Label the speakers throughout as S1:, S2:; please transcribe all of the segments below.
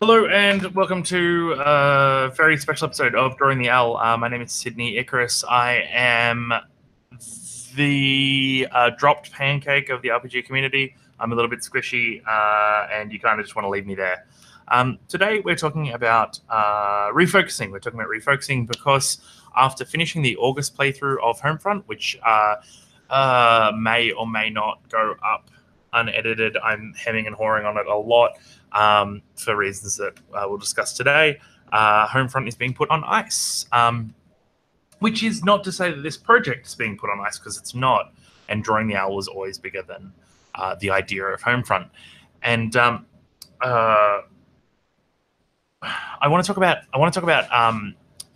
S1: Hello and welcome to a very special episode of Drawing the Owl. My name is Sydney Icarus. I am the dropped pancake of the RPG community. I'm a little bit squishy, and you kind of just want to leave me there. Today we're talking about refocusing. We're talking about refocusing because after finishing the August playthrough of Homefront, which may or may not go up unedited, I'm hemming and hawing on it a lot. For reasons that we'll discuss today, Homefront is being put on ice, which is not to say that this project is being put on ice, because it's not. And Drawing the Owl was always bigger than the idea of Homefront. And I want to talk about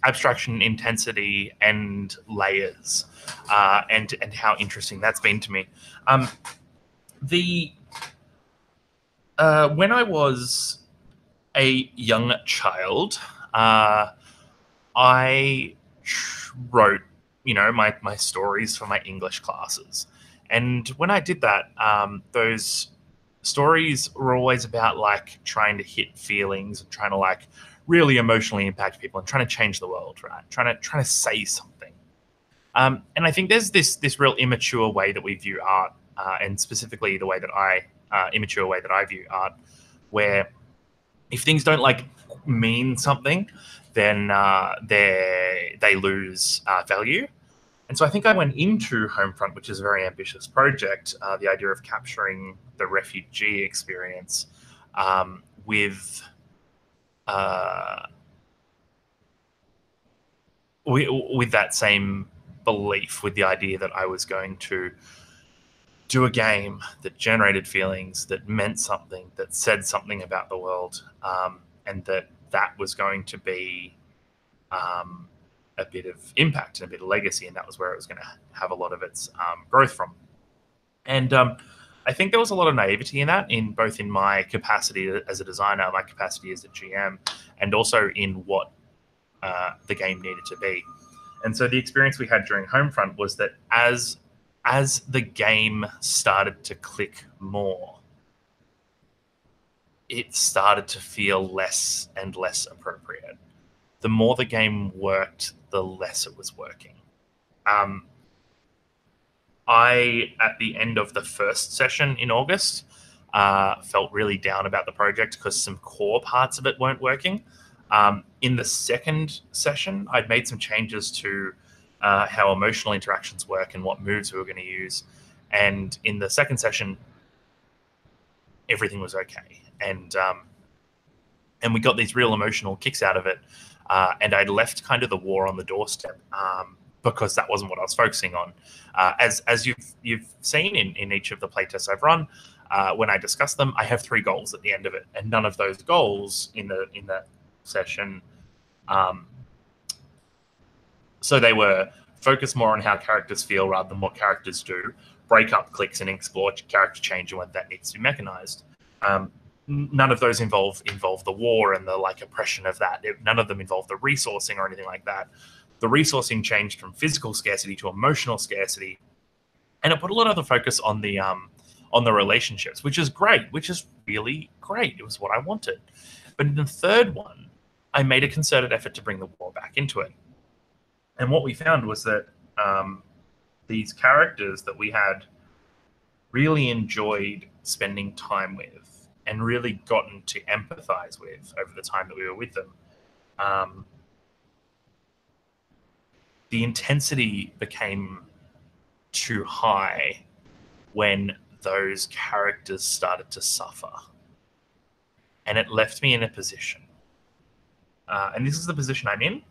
S1: abstraction, intensity, and layers, and how interesting that's been to me. When I was a young child, I wrote, my stories for my English classes. And when I did that, those stories were always about like trying to hit feelings and trying to like really emotionally impact people and trying to change the world, right? Trying to say something. And I think there's this real immature way that we view art, and specifically the way that immature way that I view art, where if things don't like mean something, then they lose value. And so I think I went into Homefront, which is a very ambitious project, the idea of capturing the refugee experience, with that same belief, with the idea that I was going to do a game that generated feelings, that meant something, that said something about the world, and that was going to be a bit of impact and a bit of legacy, and that was where it was going to have a lot of its growth from. And I think there was a lot of naivety in that, in both in my capacity as a designer, my capacity as a GM, and also in what the game needed to be. And so the experience we had during Homefront was that as the game started to click more, it started to feel less and less appropriate. The more the game worked, the less it was working. I, at the end of the first session in August, felt really down about the project because some core parts of it weren't working. In the second session, I'd made some changes to how emotional interactions work and what moves we were going to use. And in the second session, everything was okay. And we got these real emotional kicks out of it. And I'd left kind of the war on the doorstep, because that wasn't what I was focusing on. As you've seen in each of the playtests I've run, when I discuss them, I have 3 goals at the end of it, and none of those goals in that session. So they were focus more on how characters feel rather than what characters do, break up clicks and explore character change and whether that needs to be mechanized. None of those involve the war and the like oppression of that. None of them involve the resourcing or anything like that. The resourcing changed from physical scarcity to emotional scarcity, and it put a lot of the focus on the relationships, which is great, which is really great. It was what I wanted. But in the third one, I made a concerted effort to bring the war back into it. And what we found was that these characters that we had really enjoyed spending time with and really gotten to empathize with over the time that we were with them, the intensity became too high when those characters started to suffer. And it left me in a position. And this is the position I'm in,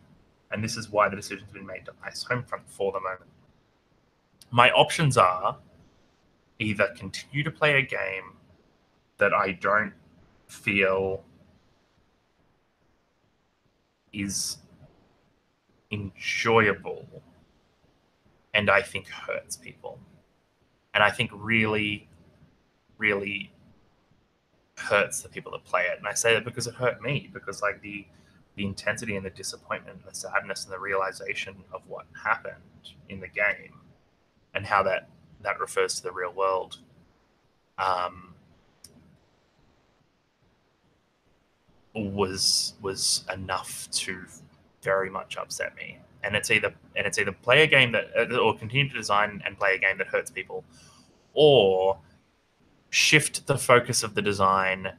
S1: and this is why the decision's been made to ice Homefront for the moment. My options are either continue to play a game that I don't feel is enjoyable and I think hurts people, and I think really, really hurts the people that play it. And I say that because it hurt me, because like the intensity and the disappointment and the sadness and the realization of what happened in the game and how that refers to the real world, was enough to very much upset me. And it's either play a game that or continue to design and play a game that hurts people, or shift the focus of the design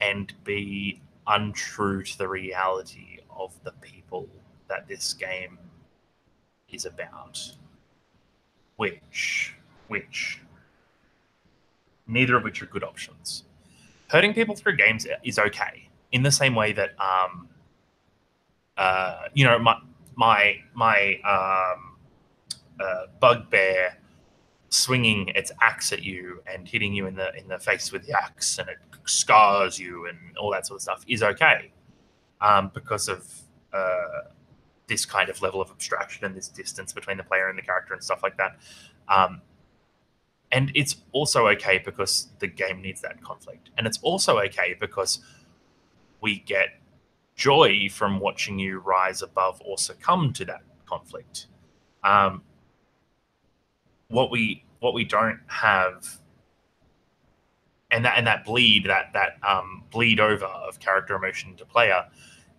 S1: and be untrue to the reality of the people that this game is about. Which neither of which are good options. Hurting people through games is okay, in the same way that my bugbear swinging its axe at you and hitting you in the face with the axe, and it scars you and all that sort of stuff is okay, because of this kind of level of abstraction and this distance between the player and the character and stuff like that. And it's also okay because the game needs that conflict. And it's also okay because we get joy from watching you rise above or succumb to that conflict. What we don't have, and that bleed over of character emotion to player,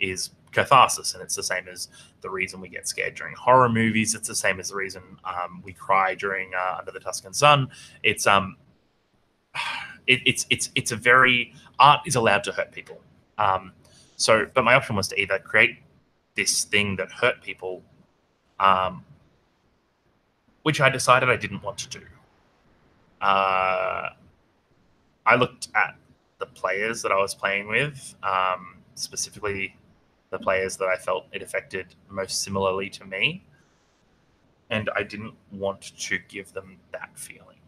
S1: is catharsis. And it's the same as the reason we get scared during horror movies. It's the same as the reason we cry during Under the Tuscan Sun. It's a very, art is allowed to hurt people. But my option was to either create this thing that hurt people, which I decided I didn't want to do. I looked at the players that I was playing with, specifically the players that I felt it affected most similarly to me, and I didn't want to give them that feeling.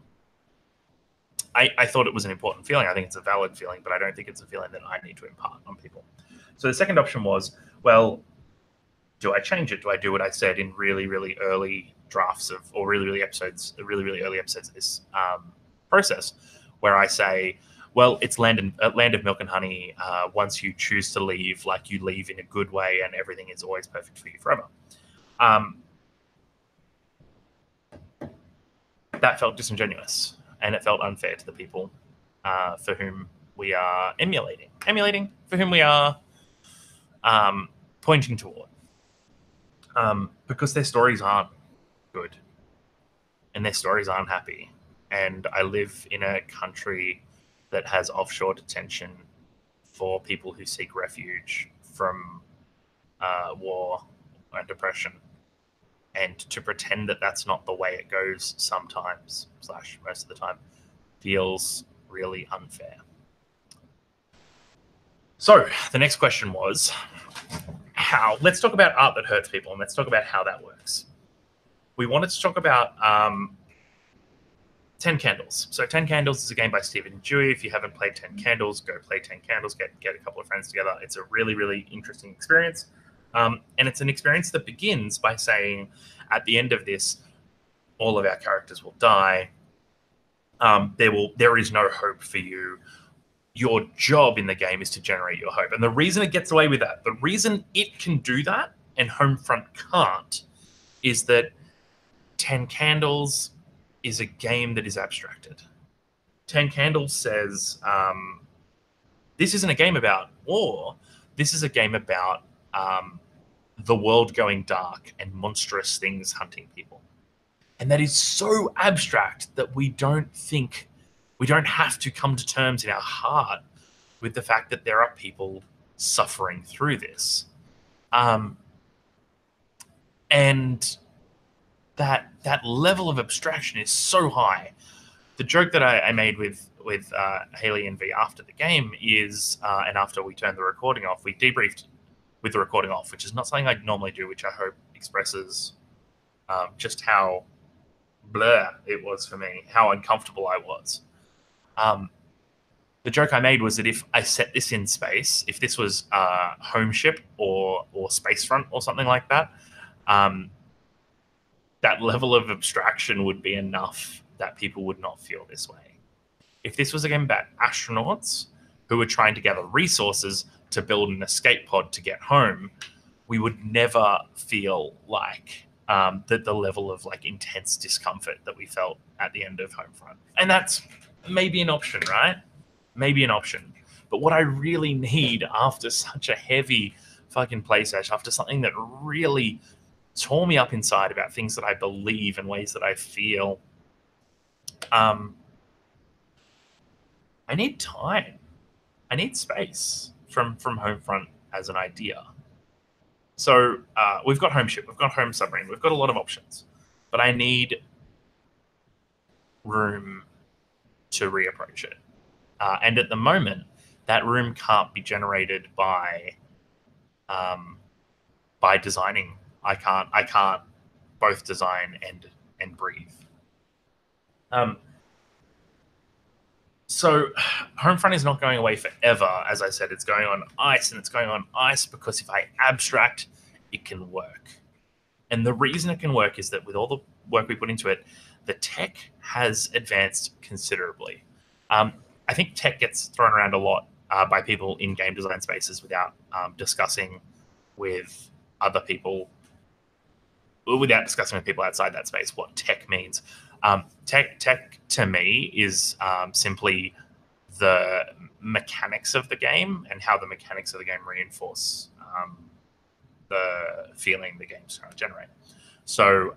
S1: I thought it was an important feeling. I think it's a valid feeling, but I don't think it's a feeling that I need to impart on people. So the second option was, well, do I change it? Do I do what I said in really, really early drafts or really early episodes of this process, where I say, well, it's land of milk and honey. Once you choose to leave, like, you leave in a good way, and everything is always perfect for you forever. That felt disingenuous, and it felt unfair to the people for whom we are emulating, for whom we are pointing toward, because their stories aren't good, and their stories aren't happy. And I live in a country that has offshore detention for people who seek refuge from war and depression. And to pretend that that's not the way it goes sometimes, / most of the time, feels really unfair. So the next question was, let's talk about art that hurts people, and let's talk about how that works. We wanted to talk about 10 Candles. So 10 Candles is a game by Stephen Dewey. If you haven't played 10 Candles, go play 10 Candles. Get a couple of friends together. It's a really, really interesting experience. And it's an experience that begins by saying, at the end of this, all of our characters will die. There is no hope for you. Your job in the game is to generate your hope. And the reason it gets away with that, the reason it can do that and Homefront can't, is that 10 Candles is a game that is abstracted. 10 Candles says, this isn't a game about war. This is a game about the world going dark and monstrous things hunting people. And that is so abstract that we don't have to come to terms in our heart with the fact that there are people suffering through this. And that level of abstraction is so high. The joke that I made with Haley and V after the game is, and after we turned the recording off, we debriefed with the recording off, which is not something I normally do, which I hope expresses just how blur it was for me, how uncomfortable I was. The joke I made was that if I set this in space, if this was Homeship or Spacefront or something like that, that level of abstraction would be enough that people would not feel this way. If this was a game about astronauts who were trying to gather resources to build an escape pod to get home, we would never feel like the level of like intense discomfort that we felt at the end of Homefront. And that's maybe an option, right? Maybe an option. But what I really need after such a heavy fucking play session, after something that really tore me up inside about things that I believe and ways that I feel, I need time. I need space from Homefront as an idea. So we've got Home Ship, we've got Home Submarine, we've got a lot of options, but I need room to reapproach it. And at the moment, that room can't be generated by designing. I can't both design and breathe. So Homefront is not going away forever. As I said, it's going on ice, and it's going on ice because if I abstract, it can work. And the reason it can work is that with all the work we put into it, the tech has advanced considerably. I think tech gets thrown around a lot by people in game design spaces without discussing with other people, without discussing with people outside that space what tech means. Tech to me is simply the mechanics of the game and how the mechanics of the game reinforce the feeling the game's trying to generate. So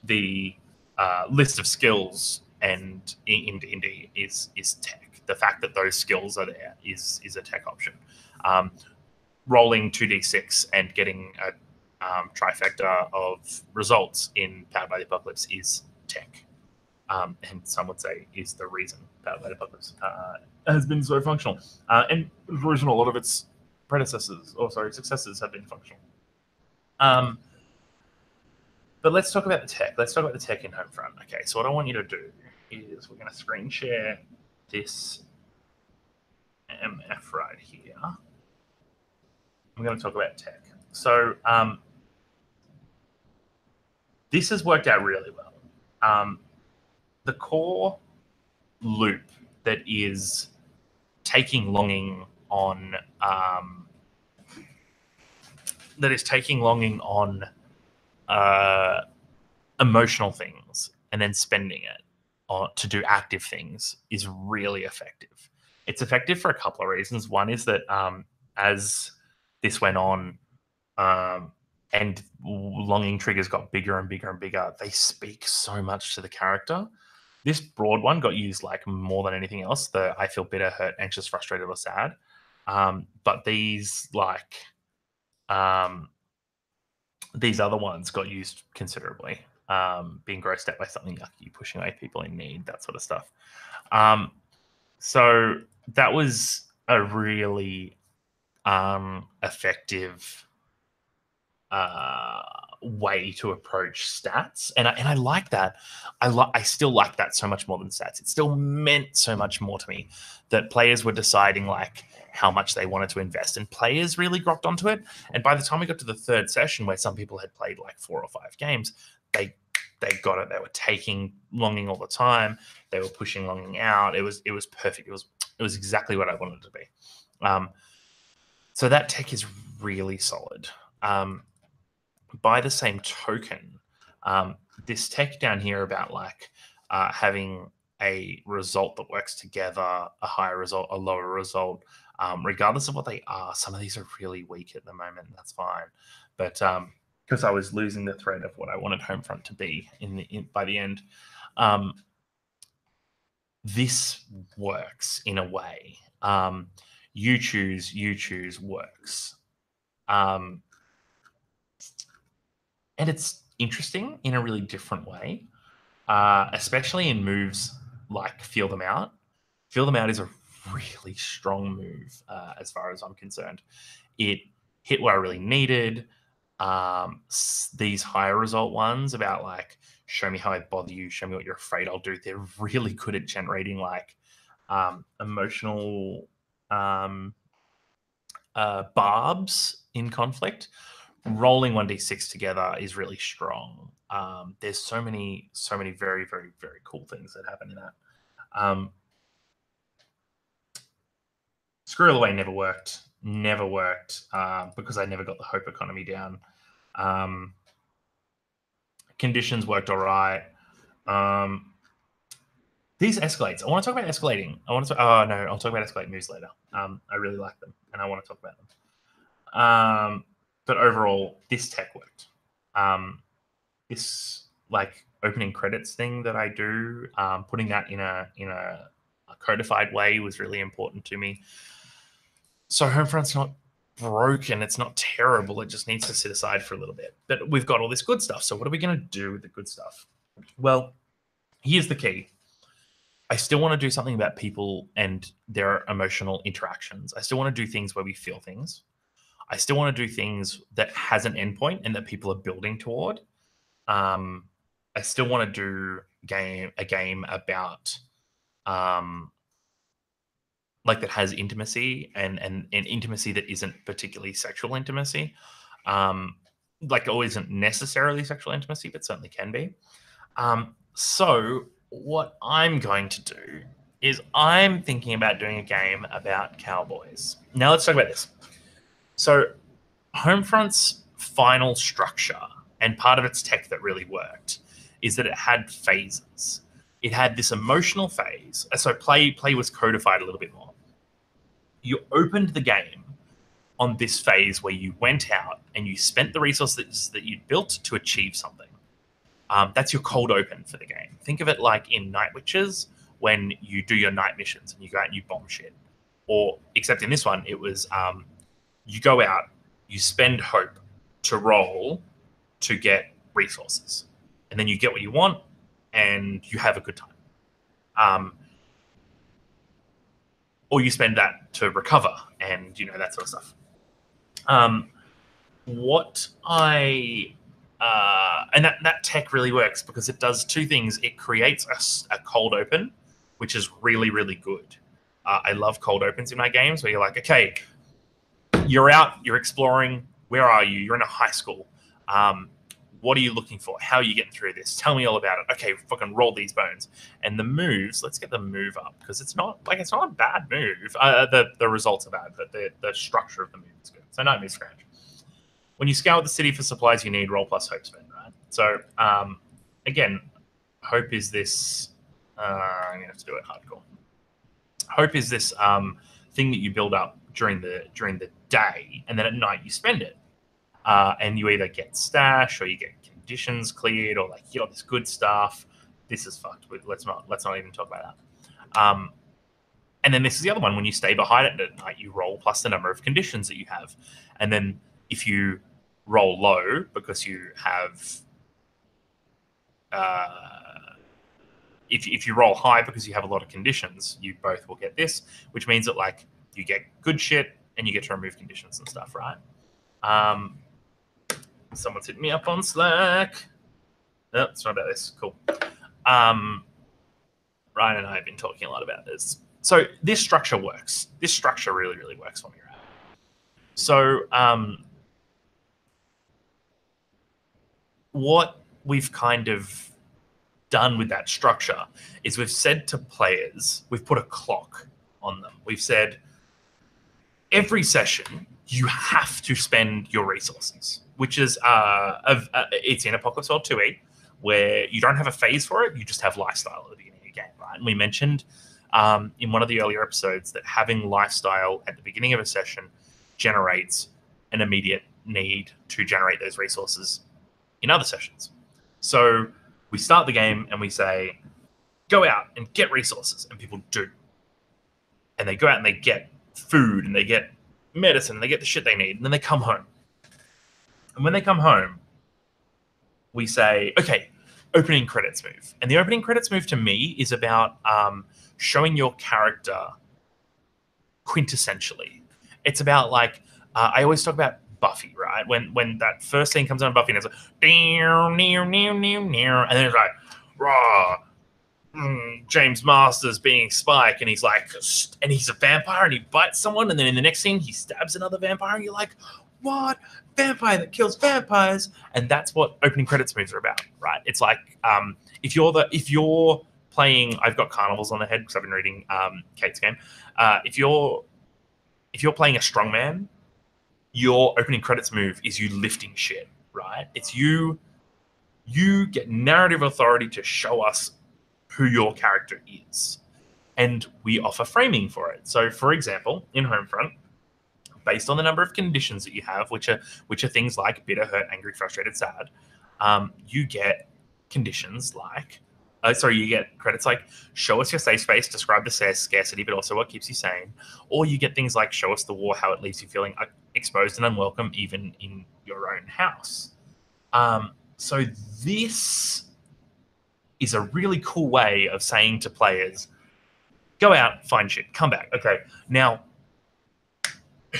S1: the list of skills and in D&D is tech. The fact that those skills are there is a tech option. Rolling 2d6 and getting a trifecta of results in Powered by the Apocalypse is tech. And some would say is the reason Powered by the Apocalypse has been so functional. And the reason a lot of its successors have been functional. But let's talk about the tech. Let's talk about the tech in Homefront. Okay, so what I want you to do is we're going to screen share this MF right here. I'm going to talk about tech. So this has worked out really well. The core loop that is taking longing on emotional things and then spending it to do active things is really effective. It's effective for a couple of reasons. One is that as this went on and longing triggers got bigger and bigger and bigger, they speak so much to the character. This broad one got used like more than anything else. The I feel bitter, hurt, anxious, frustrated, or sad. But these other ones got used considerably. Being grossed out by something yucky, pushing away people in need, that sort of stuff. So that was a really effective way to approach stats, and I like that. I still like that so much more than stats. It still meant so much more to me that players were deciding like how much they wanted to invest, and players really grokked onto it. And by the time we got to the third session, where some people had played like 4 or 5 games, they got it. They were taking longing all the time. They were pushing longing out. It was perfect. It was exactly what I wanted it to be. So that tech is really solid. By the same token, this tech down here about like having a result that works together, a higher result, a lower result, regardless of what they are. Some of these are really weak at the moment, and that's fine. But because I was losing the thread of what I wanted Homefront to be by the end, this works in a way. You choose works. And it's interesting in a really different way, especially in moves like Feel Them Out. Feel Them Out is a really strong move as far as I'm concerned. It hit where I really needed. These higher result ones about like, show me how I bother you, show me what you're afraid I'll do. They're really good at generating like emotional barbs in conflict. Rolling 1d6 together is really strong. There's so many very, very, very cool things that happen in that. Squirrel Away never worked because I never got the hope economy down. Conditions worked all right. These escalates. I want to talk about escalating. Oh no, I'll talk about escalate moves later. I really like them, and I want to talk about them. But overall, this tech worked. This like opening credits thing that I do, putting that in a codified way was really important to me. So Homefront's not broken, it's not terrible, it just needs to sit aside for a little bit. But we've got all this good stuff. So what are we going to do with the good stuff? Well, here's the key. I still want to do something about people and their emotional interactions. I still want to do things where we feel things. I still want to do things that has an endpoint and that people are building toward. I still want to do a game about like that has intimacy and intimacy that isn't particularly sexual intimacy. Like it isn't necessarily sexual intimacy, but certainly can be. So what I'm going to do is I'm thinking about doing a game about cowboys. Now let's talk about this. So Homefront's final structure and part of its tech that really worked is that it had phases. It had this emotional phase. So play was codified a little bit more. You opened the game on this phase where you went out and you spent the resources that you'd built to achieve something. That's your cold open for the game. Think of it like in Night Witches when you do your night missions and you go out and you bomb shit. Or, except in this one, it was you go out, you spend hope to roll to get resources. And then you get what you want and you have a good time. Or you spend that to recover and, that sort of stuff. And that tech really works because it does two things. It creates a cold open, which is really, really good. I love cold opens in my games where you're like, okay, you're out, you're exploring. Where are you? You're in a high school. What are you looking for? How are you getting through this? Tell me all about it. Okay, fucking roll these bones. And the moves, let's get the move up because it's not a bad move. The results are bad, but the structure of the move is good. So Nightmare Scratch. When you scour the city for supplies you need, roll plus hope spend, right? So again, hope is this. I'm gonna have to do it hardcore. Hope is this thing that you build up during the day, and then at night you spend it. And you either get stash or you get conditions cleared or like you get all this good stuff. This is fucked. Let's not even talk about that. And then this is the other one. When you stay behind it at night, you roll plus the number of conditions that you have. And then if you roll low because you have, if you roll high because you have a lot of conditions, you both will get this, which means that like you get good shit and you get to remove conditions and stuff, right? Someone's hitting me up on Slack. No, it's not about this. Cool. Ryan and I have been talking a lot about this. So this structure works. This structure really, really works for me, right? So what we've kind of done with that structure is we've said to players, we've put a clock on them. We've said every session you have to spend your resources, which is it's in Apocalypse World 2E, where you don't have a phase for it, you just have lifestyle at the beginning of the game, right? And we mentioned in one of the earlier episodes that having lifestyle at the beginning of a session generates an immediate need to generate those resources in other sessions. So we start the game and we say, go out and get resources, and people do. And they go out and they get food and they get medicine, and they get the shit they need, and then they come home. And when they come home, we say, okay, opening credits move. And the opening credits move to me is about showing your character quintessentially. It's about like, I always talk about Buffy, right? When that first scene comes on Buffy and it's like, and then it's like, raw. James Masters being Spike, and he's like, and he's a vampire and he bites someone, and then in the next scene he stabs another vampire, and you're like, what? Vampire that kills vampires? And that's what opening credits moves are about, right? It's like if you're playing, I've got carnivals on the head because I've been reading Kate's game. If you're playing a strongman, your opening credits move is you lifting shit, right? It's you get narrative authority to show us who your character is. And we offer framing for it. So, for example, in Homefront, based on the number of conditions that you have, which are things like bitter, hurt, angry, frustrated, sad, you get conditions like, you get credits like show us your safe space, describe the scarcity, but also what keeps you sane. Or you get things like show us the war, how it leaves you feeling exposed and unwelcome, even in your own house. So this is a really cool way of saying to players, go out, find shit, come back. Okay, now,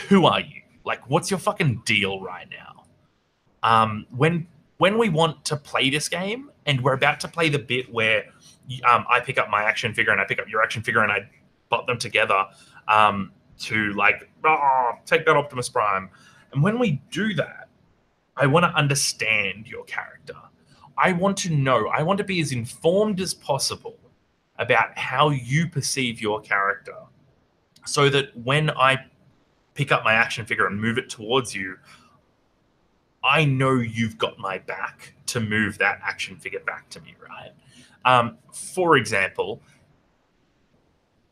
S1: who are you? Like, what's your fucking deal right now? When we want to play this game, and we're about to play the bit where I pick up my action figure and I pick up your action figure and I bot them together to like, take that Optimus Prime. And when we do that, I want to understand your character. I want to know, I want to be as informed as possible about how you perceive your character, so that when I pick up my action figure and move it towards you, I know you've got my back to move that action figure back to me, right? For example,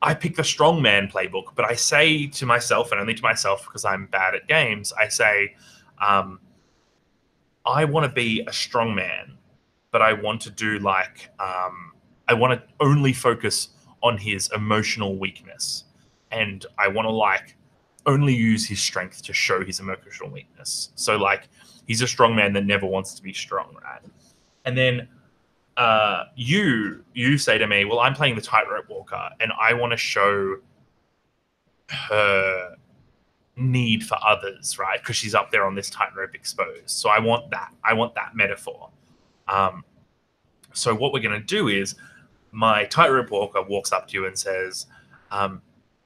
S1: I pick the strongman playbook, but I say to myself, and only to myself because I'm bad at games, I say, I want to be a strongman, but I want to do like, I want to only focus on his emotional weakness. And I want to like only use his strength to show his emotional weakness. So like, he's a strong man that never wants to be strong, right? And then you say to me, well, I'm playing the tightrope walker and I want to show her need for others, right? Because she's up there on this tightrope exposed. So I want that metaphor. So what we're going to do is my tightrope walker walks up to you and says,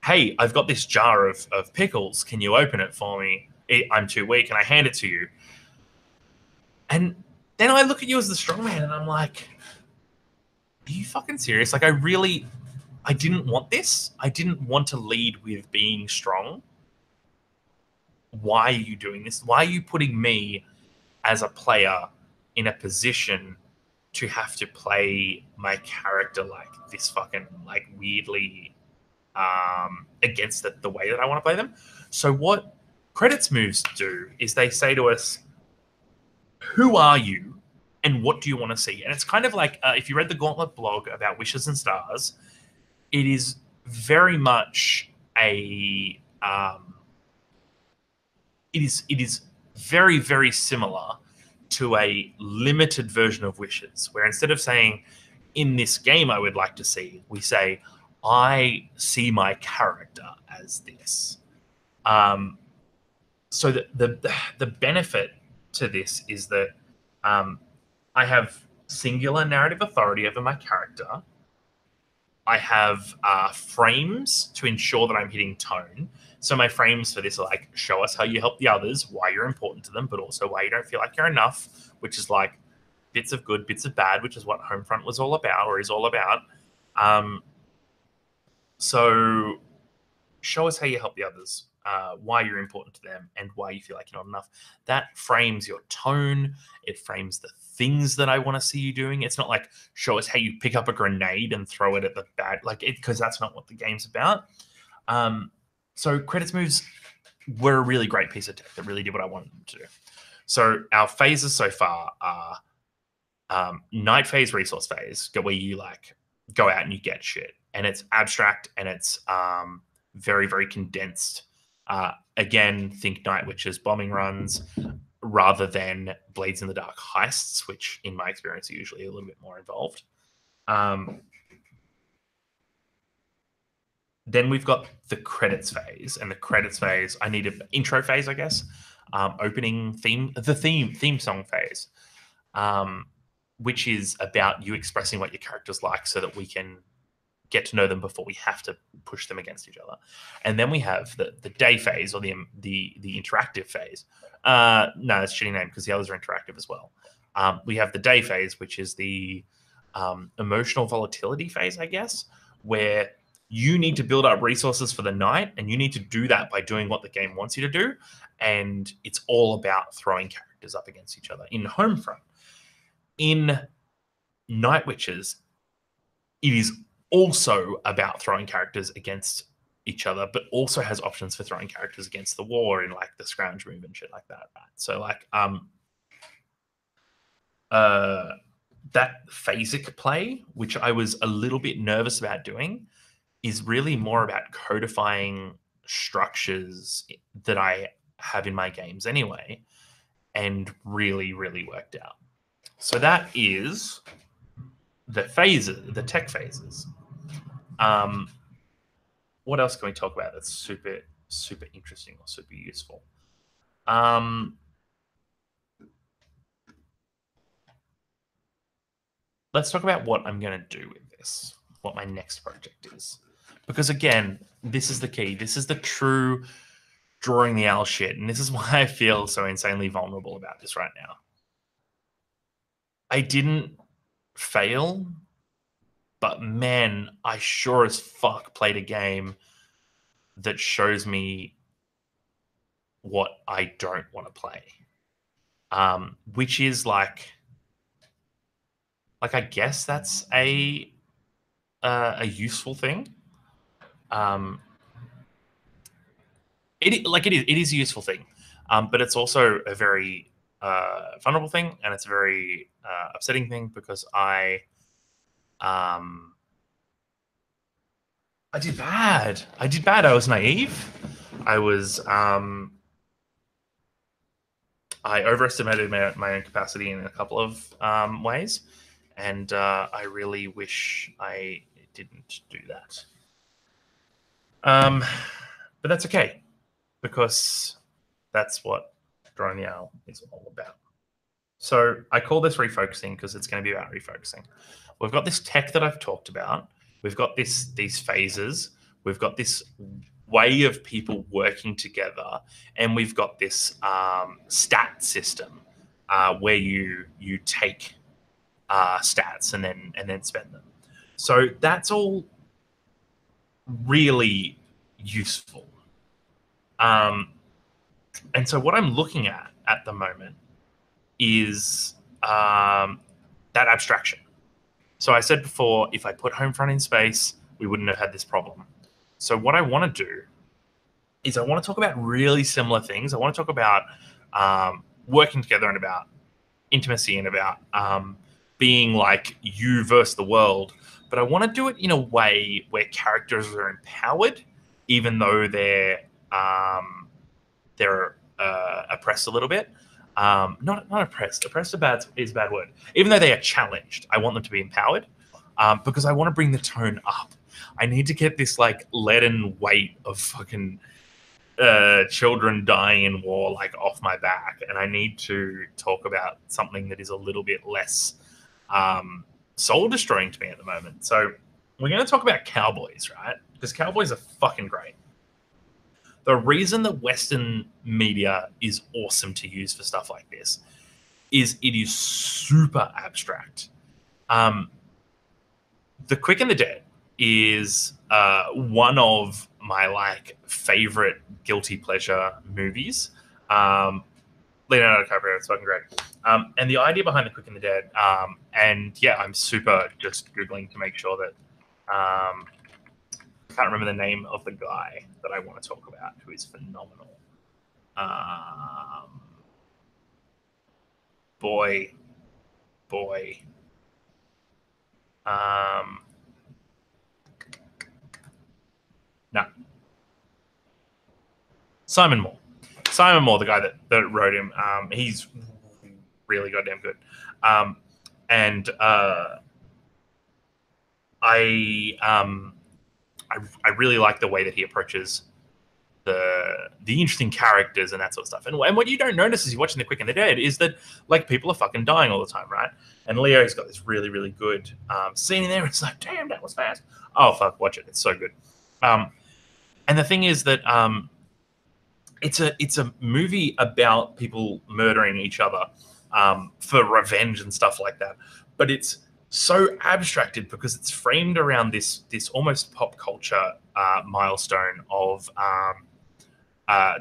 S1: hey, I've got this jar of pickles. Can you open it for me? I'm too weak. And I hand it to you. And then I look at you as the strong man and I'm like, are you fucking serious? Like, I didn't want this. I didn't want to lead with being strong. Why are you doing this? Why are you putting me as a player in a position to have to play my character like this fucking like weirdly against the way that I want to play them? So what credits moves do is they say to us, who are you and what do you want to see? And it's kind of like, if you read the Gauntlet blog about Wishes and Stars, it is very much a it is very, very similar to a limited version of Wishes, where instead of saying, in this game I would like to see, we say, I see my character as this. So the benefit to this is that I have singular narrative authority over my character. I have frames to ensure that I'm hitting tone. So my frames for this are like, show us how you help the others, why you're important to them, but also why you don't feel like you're enough, which is like bits of good, bits of bad, which is what Homefront was all about, or is all about. So show us how you help the others, why you're important to them, and why you feel like you're not enough. That frames your tone. It frames the things that I want to see you doing. It's not like, show us how you pick up a grenade and throw it at the bad, like it, because that's not what the game's about. So credits moves were a really great piece of tech that really did what I wanted them to do. So our phases so far are night phase, resource phase, where you like go out and you get shit, and it's abstract and it's very, very condensed. Again, think Night Witches bombing runs rather than Blades in the Dark heists, which in my experience are usually a little bit more involved. Then we've got the credits phase, and the credits phase, I need an intro phase, I guess. Opening theme, the theme song phase, which is about you expressing what your character's like so that we can get to know them before we have to push them against each other. And then we have the day phase, or the interactive phase. No, that's a shitty name because the others are interactive as well. We have the day phase, which is the emotional volatility phase, I guess, where you need to build up resources for the night, and you need to do that by doing what the game wants you to do. And it's all about throwing characters up against each other. In Homefront, in Night Witches, it is also about throwing characters against each other, but also has options for throwing characters against the wall in like the scrounge move and shit like that. Right? So like that phasic play, which I was a little bit nervous about doing, is really more about codifying structures that I have in my games anyway, and really, really worked out. So that is the phases, the tech phases. What else can we talk about that's super, super interesting or super useful? Let's talk about what I'm going to do with this, what my next project is. Because again, this is the key. This is the true drawing the owl shit. And this is why I feel so insanely vulnerable about this right now. I didn't fail, but man, I sure as fuck played a game that shows me what I don't want to play. Which is like I guess that's a useful thing. It is a useful thing, but it's also a very vulnerable thing, and it's a very upsetting thing because I did bad. I did bad. I was naive. I was I overestimated my own capacity in a couple of ways, and I really wish I didn't do that. But that's okay, because that's what drawing the owl is all about. So I call this refocusing because it's going to be about refocusing. We've got this tech that I've talked about. We've got these phases. We've got this way of people working together, and we've got this stat system where you take stats and then spend them. So that's all really useful. And so what I'm looking at the moment is that abstraction. So I said before, if I put Homefront in space, we wouldn't have had this problem. So what I want to do is I want to talk about really similar things. I want to talk about working together and about intimacy and about being like you versus the world. But I want to do it in a way where characters are empowered, even though they're oppressed a little bit. Not oppressed. Oppressed is a bad word. Even though they are challenged, I want them to be empowered because I want to bring the tone up. I need to get this like leaden weight of fucking children dying in war like off my back, and I need to talk about something that is a little bit less soul destroying to me at the moment. So we're going to talk about cowboys, right? Because cowboys are fucking great. The reason that Western media is awesome to use for stuff like this is it is super abstract. The Quick and the Dead is one of my like favorite guilty pleasure movies. Leonardo DiCaprio, it's fucking great. And the idea behind The Quick and the Dead, and yeah, I'm super just Googling to make sure that I can't remember the name of the guy that I want to talk about, who is phenomenal. Boy. No. Simon Moore. Simon Moore, the guy that wrote him, he's really goddamn good. And I really like the way that he approaches the interesting characters and that sort of stuff. And what you don't notice as you're watching The Quick and the Dead is that like people are fucking dying all the time, right? And Leo's got this really, really good scene in there. It's like, damn, that was fast. Oh fuck, watch it. It's so good. And the thing is that it's a movie about people murdering each other for revenge and stuff like that. But it's so abstracted because it's framed around this almost pop culture milestone of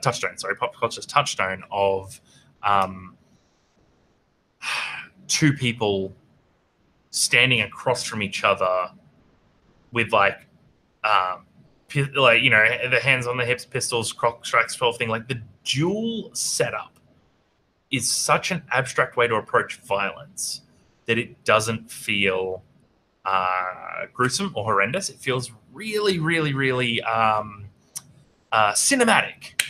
S1: touchstone. Sorry, pop culture's touchstone of two people standing across from each other with like the hands on the hips, pistols, clock strikes 12 thing. Like the dual setup is such an abstract way to approach violence that it doesn't feel gruesome or horrendous. It feels really, really, really cinematic.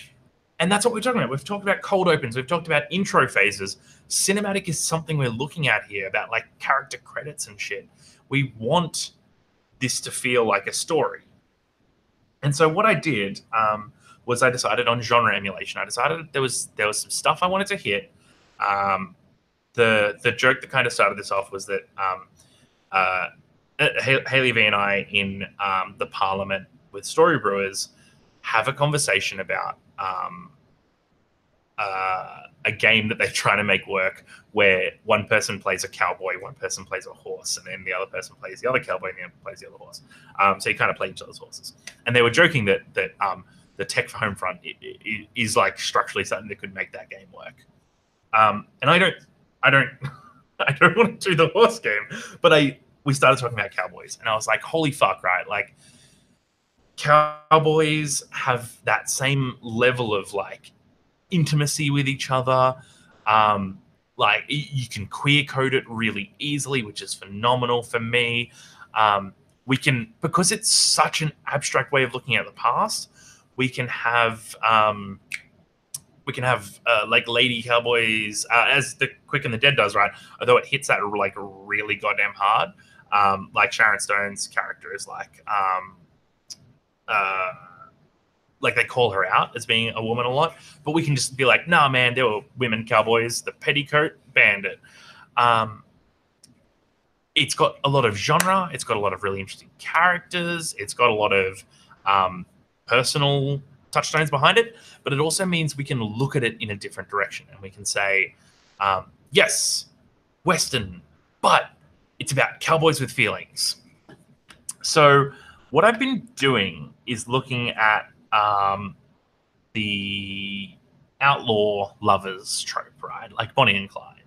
S1: And that's what we're talking about. We've talked about cold opens. We've talked about intro phases. Cinematic is something we're looking at here about like character credits and shit. We want this to feel like a story. And so what I did was I decided on genre emulation. I decided there was some stuff I wanted to hit. The joke that kind of started this off was that Haley V and I in the Parliament with Story Brewers have a conversation about a game that they're trying to make work where one person plays a cowboy, one person plays a horse, and then the other person plays the other cowboy and the other plays the other horse. So you kind of play each other's horses. And they were joking that the tech for Homefront is like structurally something that could make that game work. And I don't I don't want to do the horse game, but we started talking about cowboys, and I was like, holy fuck, right? Like cowboys have that same level of like intimacy with each other. Like you can queer code it really easily, which is phenomenal for me. We can, because it's such an abstract way of looking at the past, we can have like lady cowboys, as the Quick and the Dead does, right? Although it hits that like really goddamn hard. Like Sharon Stone's character is like they call her out as being a woman a lot, but we can just be like, nah, man, there were women cowboys, the petticoat bandit. It's got a lot of genre. It's got a lot of really interesting characters. It's got a lot of personal touchstones behind it, but it also means we can look at it in a different direction, and we can say, yes, Western, but it's about cowboys with feelings. So what I've been doing is looking at the outlaw lovers trope, right? Like Bonnie and Clyde.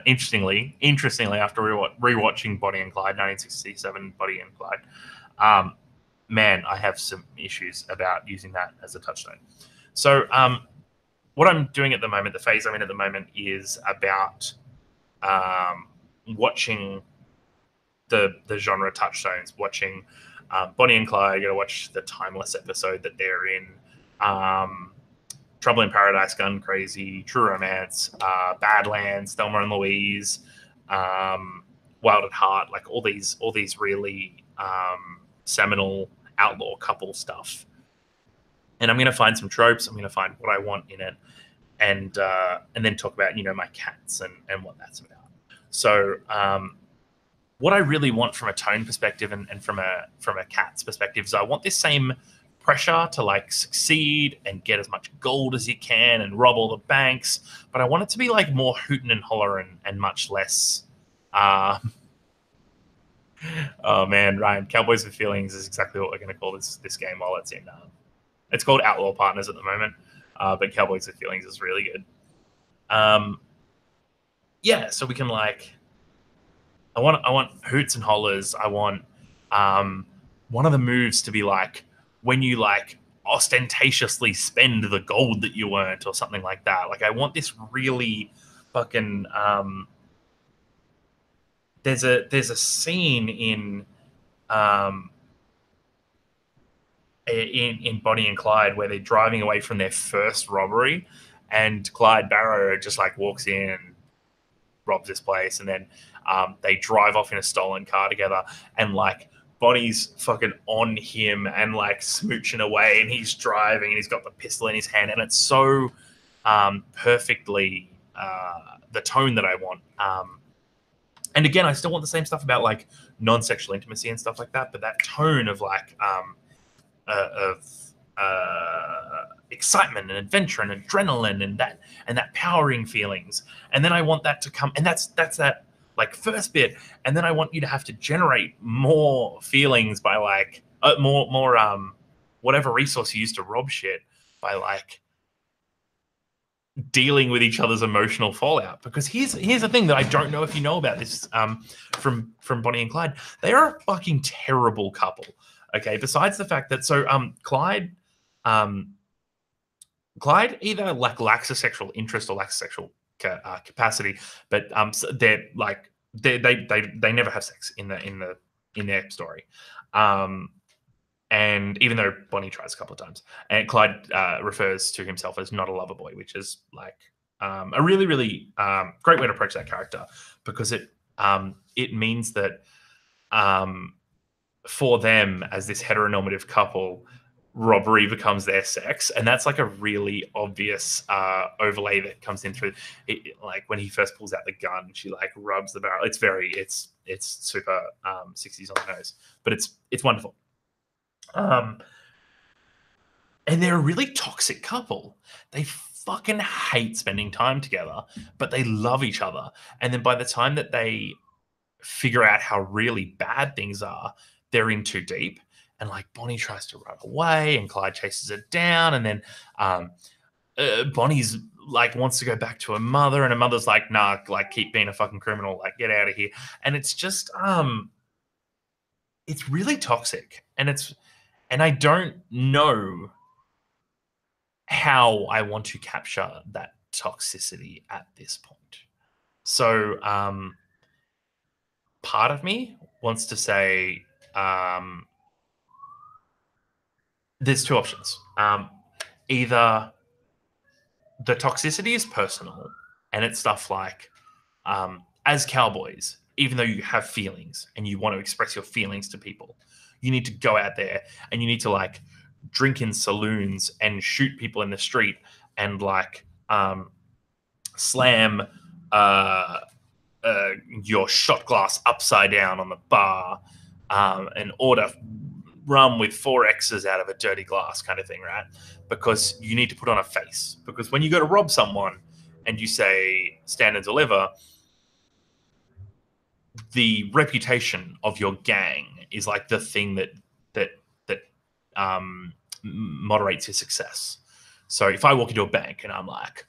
S1: Interestingly, after rewatching Bonnie and Clyde, 1967 Bonnie and Clyde, man, I have some issues about using that as a touchstone. So what I'm doing at the moment, the phase I'm in at the moment, is about watching the genre touchstones, watching Bonnie and Clyde. You got to watch the Timeless episode that they're in. Trouble in Paradise, Gun Crazy, True Romance, Badlands, Thelma and Louise, Wild at Heart, like all these really seminal outlaw couple stuff. And I'm going to find some tropes. I'm going to find what I want in it, and then talk about my cats and what that's about. So what I really want from a tone perspective and from a cat's perspective is I want this same pressure to like succeed and get as much gold as you can and rob all the banks, but I want it to be like more hootin' and hollering and much less oh man, Ryan, Cowboys with Feelings is exactly what we're going to call this game while it's in it's called Outlaw Partners at the moment, but Cowboys with Feelings is really good. Yeah, so we can like I want hoots and hollers. I want one of the moves to be like when you like ostentatiously spend the gold that you earned or something like that. Like I want this really fucking there's a scene in Bonnie and Clyde where they're driving away from their first robbery, and Clyde Barrow just like walks in and robs this place, and then they drive off in a stolen car together, and like Bonnie's fucking on him and like smooching away, and he's driving and he's got the pistol in his hand, and it's so perfectly the tone that I want. And again, I still want the same stuff about like non-sexual intimacy and stuff like that, but that tone of like excitement and adventure and adrenaline and that powering feelings. And then I want that to come, and that's that like first bit, and then I want you to have to generate more feelings by like more whatever resource you use to rob shit, by like dealing with each other's emotional fallout. Because here's the thing that I don't know if you know about this from Bonnie and Clyde. They are a fucking terrible couple. Okay, besides the fact that Clyde either lacks a sexual interest or lacks sexual capacity, but so they're like they never have sex in their story. And even though Bonnie tries a couple of times, and Clyde refers to himself as not a lover boy, which is like a really, really great way to approach that character, because it means that for them as this heteronormative couple, robbery becomes their sex, and that's like a really obvious overlay that comes in through it. Like when he first pulls out the gun, she like rubs the barrel. It's super 60s on the nose, but it's wonderful. And they're a really toxic couple. They fucking hate spending time together, but they love each other. And then by the time that they figure out how really bad things are, they're in too deep. And like Bonnie tries to run away, and Clyde chases her down, and then Bonnie's like wants to go back to her mother, and her mother's like, "Nah, like keep being a fucking criminal, like get out of here." And it's just it's really toxic, and I don't know how I want to capture that toxicity at this point. So part of me wants to say there's two options. Either the toxicity is personal, and it's stuff like as cowboys, even though you have feelings and you want to express your feelings to people, you need to go out there and you need to like drink in saloons and shoot people in the street and like slam your shot glass upside down on the bar and order rum with 4X's out of a dirty glass kind of thing, right? Because you need to put on a face. Because when you go to rob someone and you say stand and deliver, the reputation of your gang is like the thing that moderates your success. So if I walk into a bank and I'm like,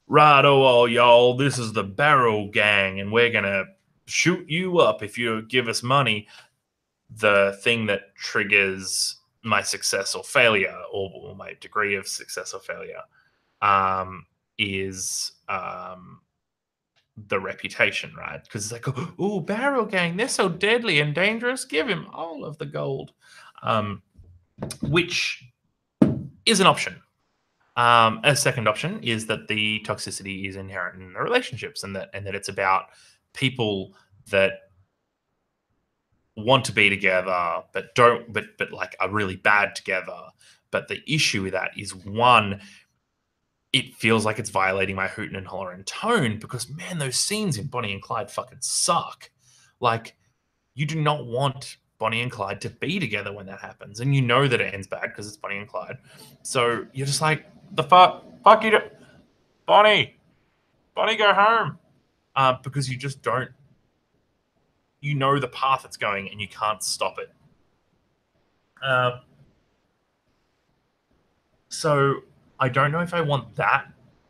S1: righto all y'all, this is the Barrel Gang, and we're gonna shoot you up if you give us money, the thing that triggers my success or failure, or my degree of success or failure, is the reputation, right? Because it's like, oh, Barrel Gang, they're so deadly and dangerous. Give him all of the gold, which is an option. A second option is that the toxicity is inherent in the relationships, and that it's about people that want to be together but don't, but like are really bad together. But the issue with that is, one, it feels like it's violating my hootin' and hollerin' tone, because man, those scenes in Bonnie and Clyde fucking suck. Like, you do not want Bonnie and Clyde to be together when that happens, and you know that it ends bad because it's Bonnie and Clyde. So you're just like, the fuck you, Bonnie, go home, because you just don't. You know the path it's going, and you can't stop it. So I don't know if I want that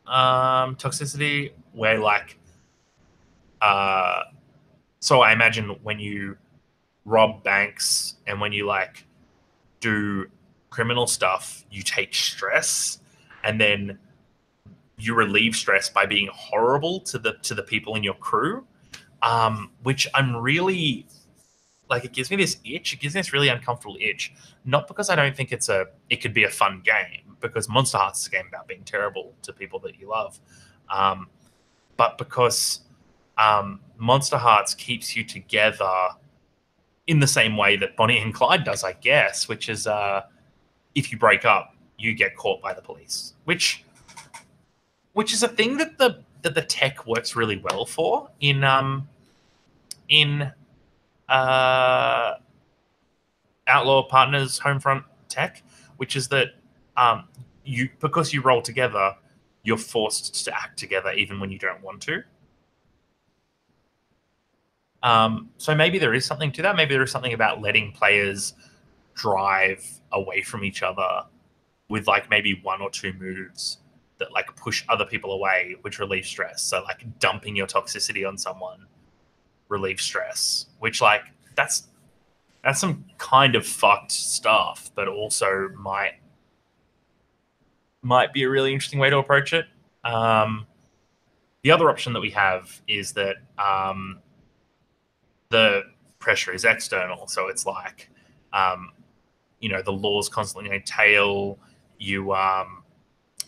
S1: toxicity where like, so I imagine when you rob banks and when you like do criminal stuff, you take stress, and then you relieve stress by being horrible to the people in your crew, which I'm really like, it gives me this itch. It gives me this really uncomfortable itch. Not because I don't think it could be a fun game, because Monster Hearts is a game about being terrible to people that you love, but because Monster Hearts keeps you together in the same way that Bonnie and Clyde does, I guess, which is if you break up, you get caught by the police, which is a thing that the tech works really well for in Outlaw Partners Homefront tech, which is that because you roll together, you're forced to act together even when you don't want to. So maybe there is something to that. Maybe there is something about letting players drive away from each other with like maybe one or two moves that like push other people away, which relieve stress. So like dumping your toxicity on someone relieves stress, which like that's some kind of fucked stuff, but also might be a really interesting way to approach it. The other option that we have is that the pressure is external, so it's like the law's constantly going to tail you.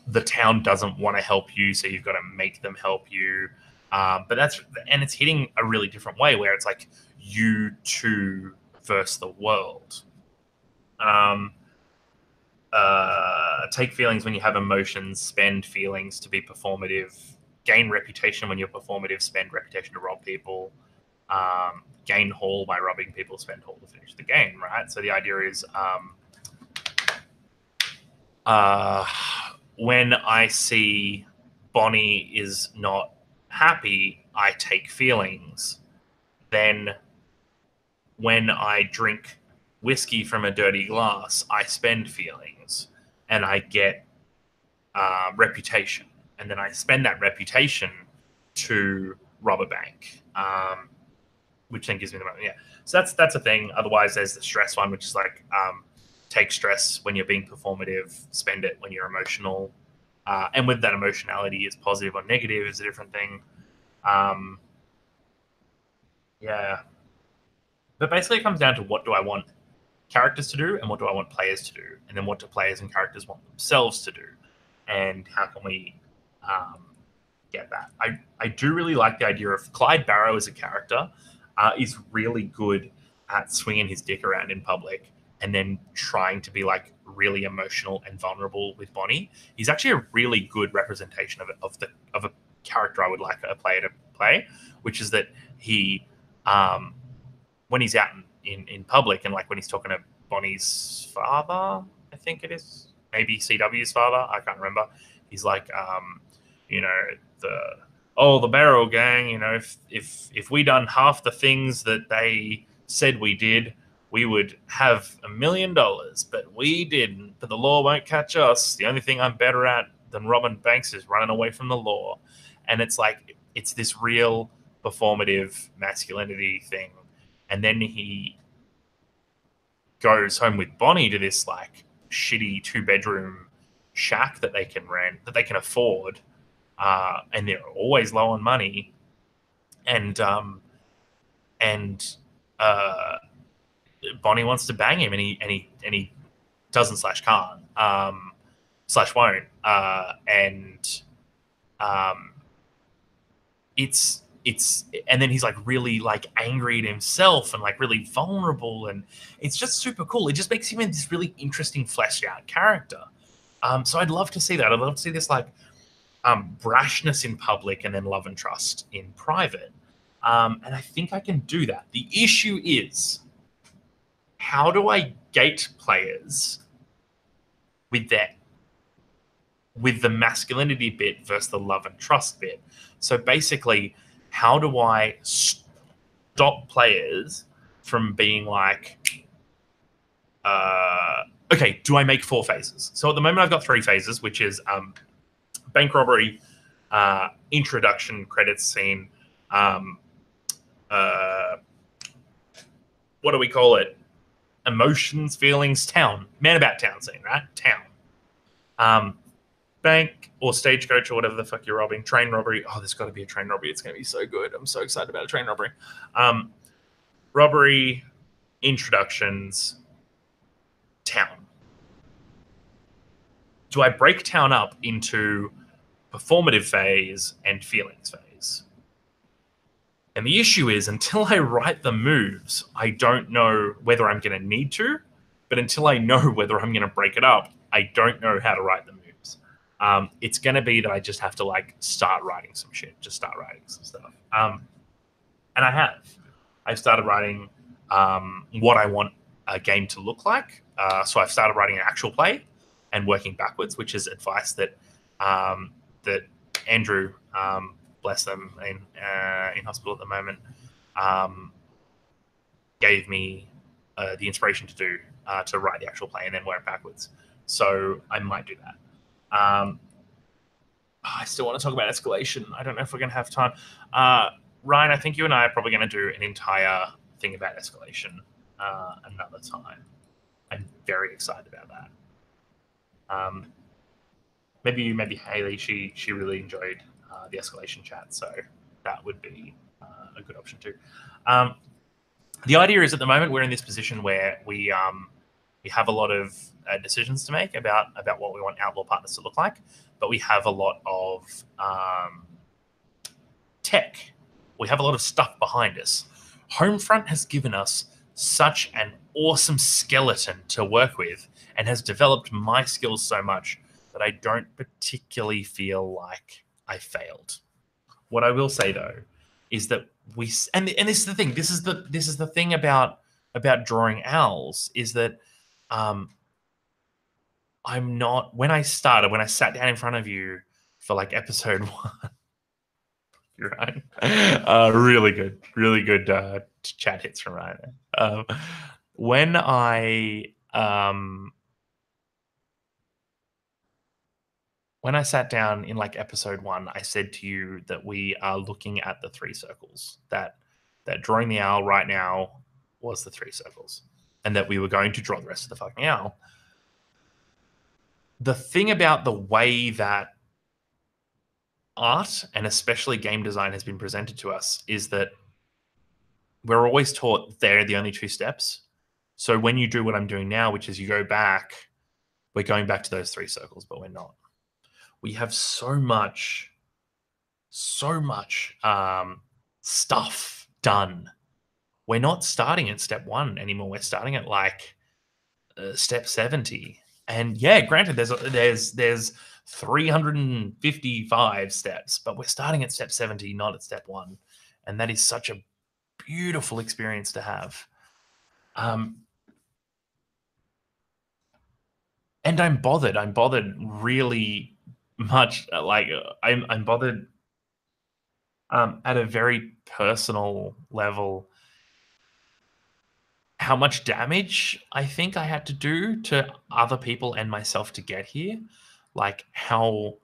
S1: The town doesn't want to help you, so you've got to make them help you. But it's hitting a really different way where it's like you two versus the world. Take feelings when you have emotions, spend feelings to be performative, gain reputation when you're performative, spend reputation to rob people, gain haul by robbing people, spend haul to finish the game, right? So the idea is when I see Bonnie is not happy, I take feelings. Then when I drink whiskey from a dirty glass, I spend feelings and I get reputation. And then I spend that reputation to rob a bank, which then gives me the money. Yeah. So that's a thing. Otherwise, there's the stress one, which is like take stress when you're being performative, spend it when you're emotional. And with that emotionality is positive or negative is a different thing. Yeah. But basically, it comes down to what do I want characters to do and what do I want players to do, and then what do players and characters want themselves to do, and how can we get that. I do really like the idea of Clyde Barrow as a character is really good at swinging his dick around in public and then trying to be like really emotional and vulnerable with Bonnie. He's actually a really good representation of a character I would like a player to play, which is that he when he's out in public and like when he's talking to Bonnie's father, I think it is, maybe CW's father, I can't remember. He's like, the Barrow gang, if we done half the things that they said we did, we would have $1 million, but we didn't. But the law won't catch us. The only thing I'm better at than robbing banks is running away from the law. And it's like it's this real performative masculinity thing. And then he goes home with Bonnie to this like shitty 2-bedroom shack that they can rent, that they can afford, and they're always low on money. And Bonnie wants to bang him, and he doesn't / can't / won't, and it's and then he's like really like angry at himself and like really vulnerable, and it's just super cool. It just makes him this really interesting fleshed out character. So I'd love to see that. I'd love to see this like brashness in public and then love and trust in private. And I think I can do that. The issue is, how do I gate players with the masculinity bit versus the love and trust bit? So basically, how do I stop players from being like, okay, do I make 4 phases? So at the moment, I've got 3 phases, which is bank robbery, introduction, credits scene, what do we call it? Emotions, feelings, town. Man about town scene, right? Town. Bank or stagecoach or whatever the fuck you're robbing. Train robbery. Oh, there's got to be a train robbery. It's going to be so good. I'm so excited about a train robbery. Robbery, introductions, town. Do I break town up into performative phase and feelings phase? And the issue is, until I write the moves, I don't know whether I'm going to need to, but until I know whether I'm going to break it up, I don't know how to write the moves. It's going to be that I just have to like start writing some shit, just start writing some stuff. And I have. I've started writing what I want a game to look like. So I've started writing an actual play and working backwards, which is advice that that Andrew, bless them, in hospital at the moment, gave me the inspiration to do, to write the actual play and then work backwards. So I might do that. I still want to talk about escalation. I don't know if we're going to have time. Ryan, I think you and I are probably going to do an entire thing about escalation another time. I'm very excited about that. Maybe Haley. She really enjoyed the escalation chat, so that would be a good option too. The idea is at the moment we're in this position where we have a lot of decisions to make about what we want Outlaw Partners to look like, but we have a lot of tech. We have a lot of stuff behind us. Homefront has given us such an awesome skeleton to work with and has developed my skills so much that I don't particularly feel like I failed. What I will say though is that and this is the thing. This is the thing about drawing owls is that I'm not when I sat down in front of you for like episode 1. You're right. Really good chat hits from Ryan. When I sat down in like episode 1, I said to you that we are looking at the 3 circles. That drawing the owl right now was the 3 circles, and that we were going to draw the rest of the fucking owl. The thing about the way that art and especially game design has been presented to us is that we're always taught they're the only 2 steps. So when you do what I'm doing now, which is you go back, we're going back to those 3 circles, but we're not. We have so much stuff done. We're not starting at step 1 anymore. We're starting at like step 70. And yeah, granted, there's 355 steps, but we're starting at step 70, not at step 1. And that is such a beautiful experience to have. And I'm bothered. I'm bothered really much. Like I'm bothered at a very personal level how much damage I think I had to do to other people and myself to get here. Like how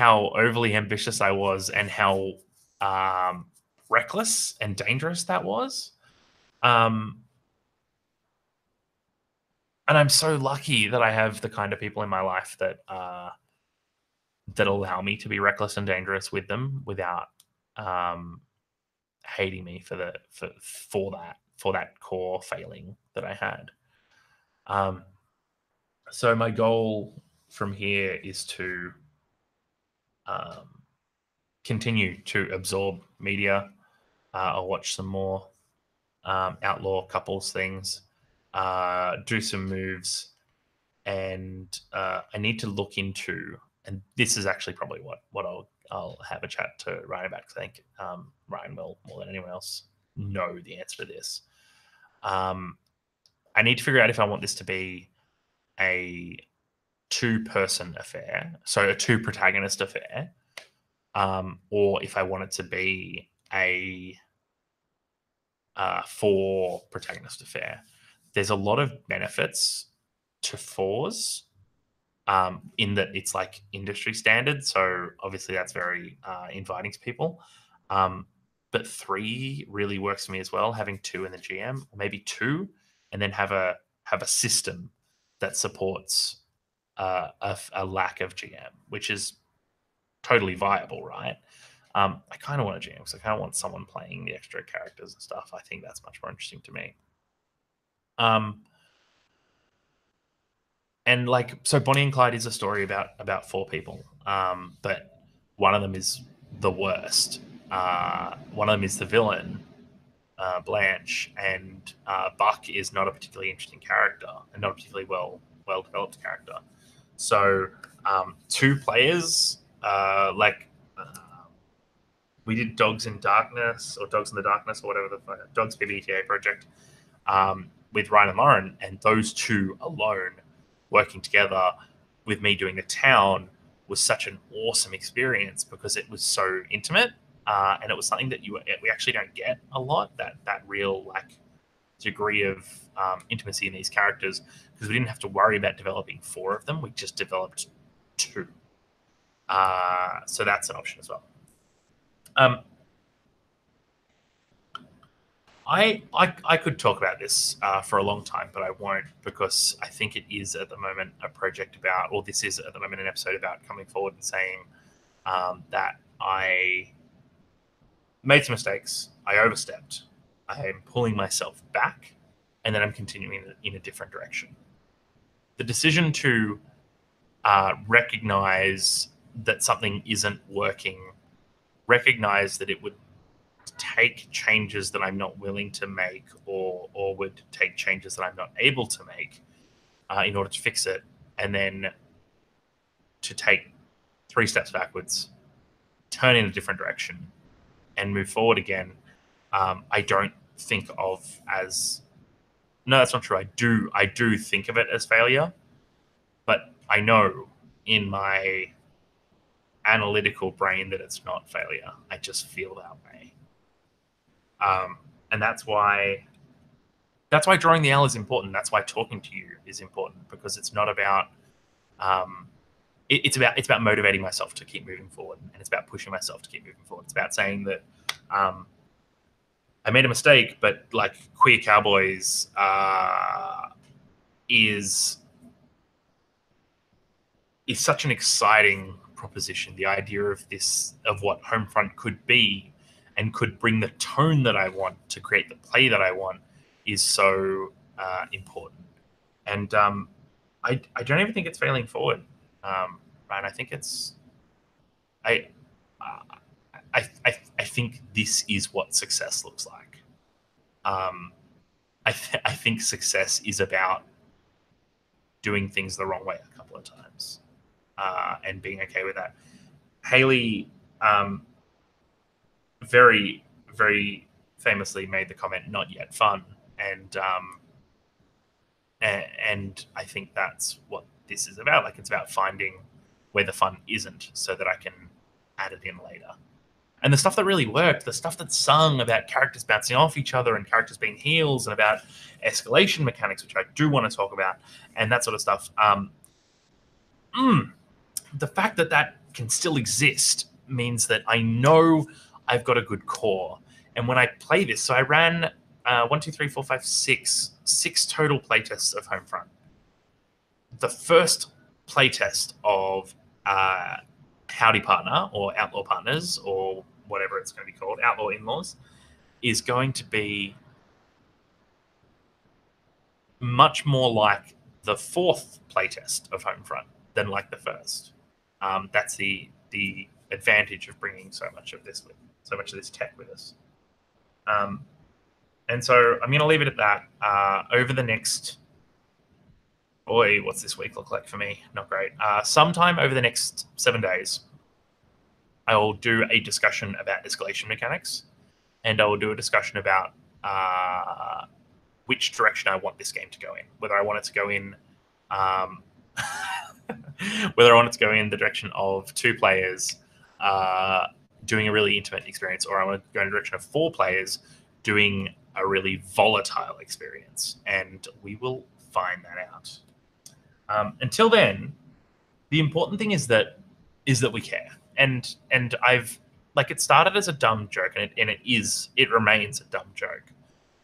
S1: overly ambitious I was and how reckless and dangerous that was. And I'm so lucky that I have the kind of people in my life that allow me to be reckless and dangerous with them without hating me for that core failing that I had. So my goal from here is to continue to absorb media. I'll watch some more outlaw couples things, do some moves, and I need to look into. And this is actually probably what I'll have a chat to Ryan about, because I think Ryan will, more than anyone else, know the answer to this. I need to figure out if I want this to be a 2-person affair, so a 2-protagonist affair, or if I want it to be a 4-protagonist affair. There's a lot of benefits to 4s, in that it's like industry standard, so obviously that's very inviting to people. But 3 really works for me as well. Having 2 in the GM, or maybe 2, and then have a system that supports a lack of GM, which is totally viable, right? I kind of want a GM because I kind of want someone playing the extra characters and stuff. I think that's much more interesting to me. And like, so Bonnie and Clyde is a story about 4 people, but one of them is the worst. One of them is the villain, Blanche, and Buck is not a particularly interesting character and not a particularly well developed character. So 2 players, we did Dogs in Darkness or Dogs in the Darkness or whatever the Dogs PBTA project with Ryan and Lauren, and those 2 alone working together with me doing the town was such an awesome experience because it was so intimate, and it was something that we actually don't get a lot. That real like degree of intimacy in these characters because we didn't have to worry about developing 4 of them. We just developed 2. So that's an option as well. I could talk about this for a long time, but I won't because I think it is at the moment a project about, or this is at the moment an episode about coming forward and saying that I made some mistakes, I overstepped, I am pulling myself back, and then I'm continuing in a different direction. The decision to recognize that something isn't working, recognize that it would take changes that I'm not willing to make or would take changes that I'm not able to make in order to fix it, and then to take 3 steps backwards, turn in a different direction, and move forward again. I don't think of as, no, that's not true. I do think of it as failure, but I know in my analytical brain that it's not failure. I just feel that way. And that's why drawing the L is important. That's why talking to you is important, because it's not about it's about motivating myself to keep moving forward, and it's about pushing myself to keep moving forward. It's about saying that I made a mistake, but like Queer Cowboys is such an exciting proposition. The idea of what Homefront could be and could bring the tone that I want to create the play that I want is so important. And I don't even think it's failing forward. Right? I think it's I think this is what success looks like. I think success is about doing things the wrong way a couple of times and being okay with that. Haley very, very famously made the comment, "Not yet fun," and I think that's what this is about. Like, it's about finding where the fun isn't, so that I can add it in later. And the stuff that really worked, the stuff that's sung about characters bouncing off each other and characters being heals and about escalation mechanics, which I do want to talk about, and that sort of stuff. The fact that that can still exist means that I know I've got a good core. And when I play this, so I ran 1, 2, 3, 4, 5, 6 total playtests of Homefront. The first playtest of Howdy Partner, or Outlaw Partners, or whatever it's going to be called, Outlaw In-Laws, is going to be much more like the 4th playtest of Homefront than like the first. That's the advantage of bringing so much of this tech with us. And so I'm going to leave it at that. Over the next, what's this week look like for me? Not great. Sometime over the next 7 days, I will do a discussion about escalation mechanics, and I will do a discussion about which direction I want this game to go in. Whether I want it to go in, the direction of 2 players doing a really intimate experience, or I want to go in the direction of 4 players doing a really volatile experience, and we will find that out. Until then, the important thing is that we care, and I've, like, it started as a dumb joke, and it remains a dumb joke,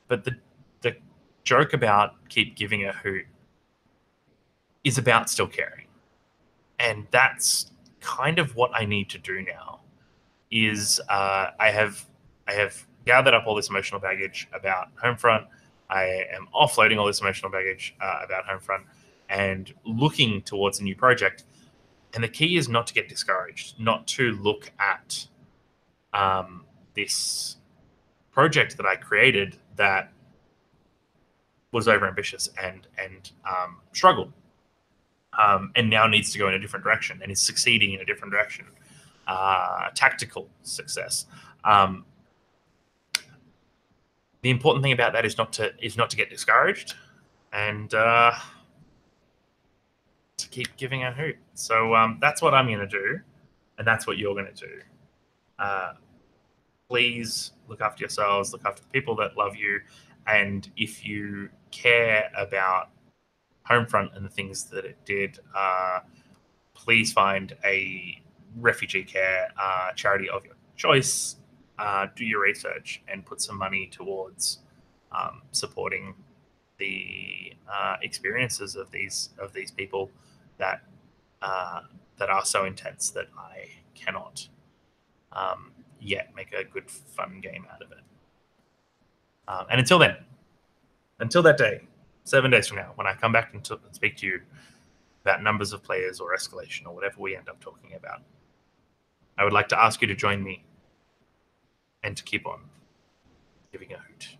S1: but the joke about keep giving a hoot is about still caring, and that's kind of what I need to do now. Is I have gathered up all this emotional baggage about Homefront. I am offloading all this emotional baggage about Homefront and looking towards a new project. And the key is not to get discouraged, not to look at this project that I created that was overambitious and struggled, and now needs to go in a different direction and is succeeding in a different direction. Tactical success. The important thing about that is not to get discouraged, and to keep giving a hoot. So that's what I'm going to do, and that's what you're going to do. please look after yourselves, look after the people that love you, and if you care about Homefront and the things that it did, please find a refugee care charity of your choice. Do your research and put some money towards supporting the experiences of these people that that are so intense that I cannot yet make a good fun game out of it. And until then, until that day, 7 days from now, when I come back and speak to you about numbers of players or escalation or whatever we end up talking about, I would like to ask you to join me and to keep on giving a hoot.